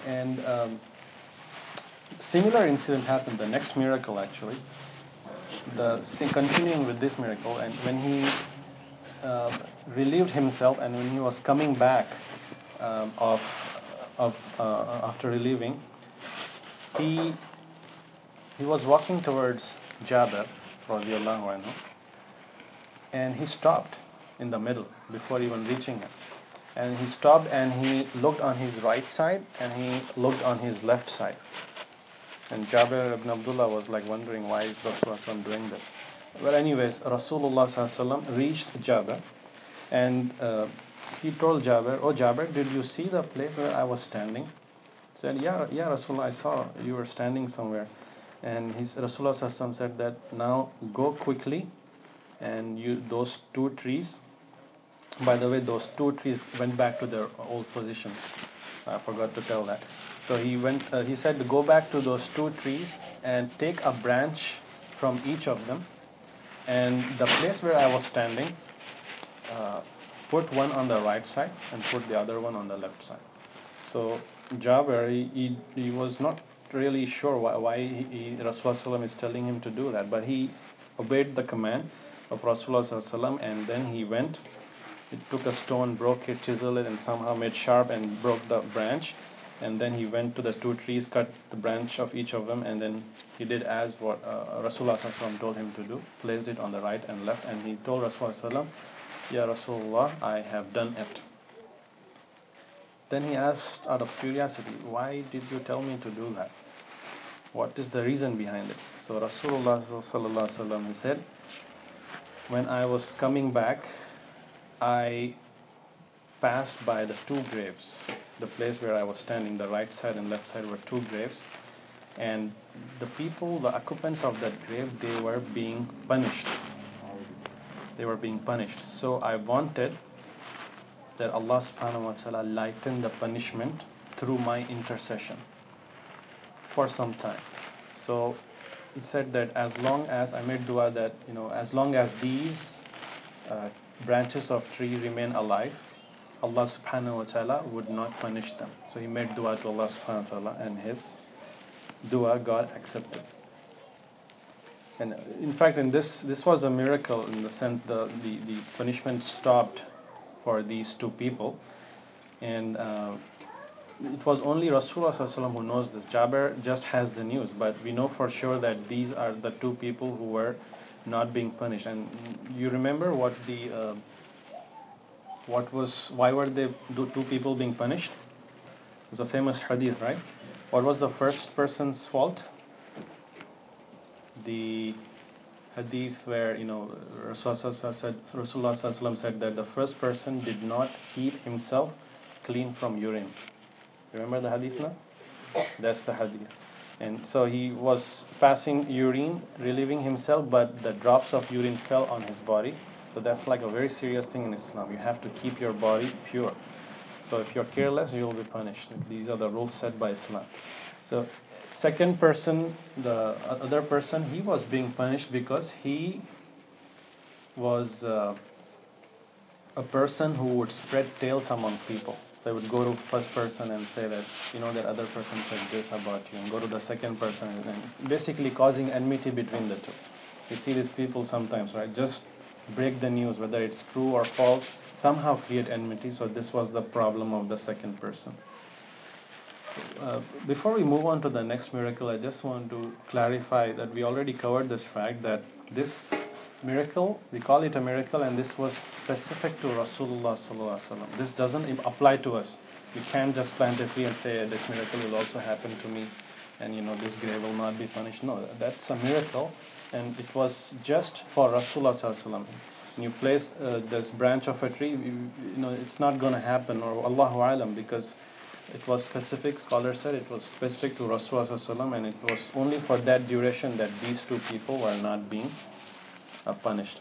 And similar incident happened, the next miracle actually. Continuing with this miracle, and when he relieved himself, and when he was coming back after relieving, he was walking towards Jabir radiallahu anhu, and he stopped in the middle before even reaching him. And he stopped and he looked on his right side and he looked on his left side. And Jabir ibn Abdullah was like wondering, why is Rasulullah doing this? Well, anyways, Rasulullah reached Jabir, and he told Jabir, "Oh Jabir, did you see the place where I was standing?" He said, yeah, Rasulullah, I saw you were standing somewhere. And Rasulullah said that, now go quickly, and those two trees, by the way, those two trees went back to their old positions. I forgot to tell that. So he said, go back to those two trees and take a branch from each of them, and the place where I was standing, put one on the right side and put the other one on the left side. So Jabir, he was not really sure why Rasulullah is telling him to do that, but he obeyed the command of Rasulullah, and then he went. He took a stone, broke it, chiseled it, and somehow made sharp and broke the branch. And then he went to the two trees, cut the branch of each of them, and then he did as what Rasulullah told him to do, placed it on the right and left, and he told Rasulullah, Ya Rasulullah, I have done it. Then he asked out of curiosity, why did you tell me to do that? What is the reason behind it? So Rasulullah he said, when I was coming back, I passed by the two graves. The place where I was standing, the right side and left side were two graves, and the people, the occupants of that grave, they were being punished. They were being punished. So I wanted that Allah subhanahu wa ta'ala lighten the punishment through my intercession for some time. So he said that as long as I made dua that, as long as these branches of tree remain alive, Allah subhanahu wa ta'ala would not punish them. So he made dua to Allah subhanahu wa ta'ala, and his dua got accepted. And in fact, this was a miracle in the sense the punishment stopped for these two people. And it was only Rasulullah who knows this. Jabir just has the news, but we know for sure that these are the two people who were not being punished. And you remember why were the two people being punished? It's a famous hadith, right? What was the first person's fault? The hadith where Rasulullah said that the first person did not keep himself clean from urine. Remember the hadith now? That's the hadith. And so he was passing urine, relieving himself, but the drops of urine fell on his body. So that's like a very serious thing in Islam. You have to keep your body pure. So if you're careless, you will be punished. These are the rules set by Islam. So second person, the other person, he was being punished because he was a person who would spread tales among people. So I would go to first person and say that, that other person said this about you, and go to the second person, and basically causing enmity between the two. You see these people sometimes, right? Just break the news, whether it's true or false, somehow create enmity. So this was the problem of the second person. Before we move on to the next miracle, I just want to clarify that we already covered this fact that this miracle, we call it a miracle, and this was specific to Rasulullah Sallallahu Alaihi Wasallam. This doesn't apply to us. We can't just plant a tree and say this miracle will also happen to me, and this grave will not be punished. No, that's a miracle, and it was just for Rasulullah Sallallahu Alaihi Wasallam. When you place this branch of a tree, it's not going to happen, or Allahu Alam, because it was specific. Scholars said it was specific to Rasulullah Sallallahu Alaihi Wasallam, and it was only for that duration that these two people were not being punished.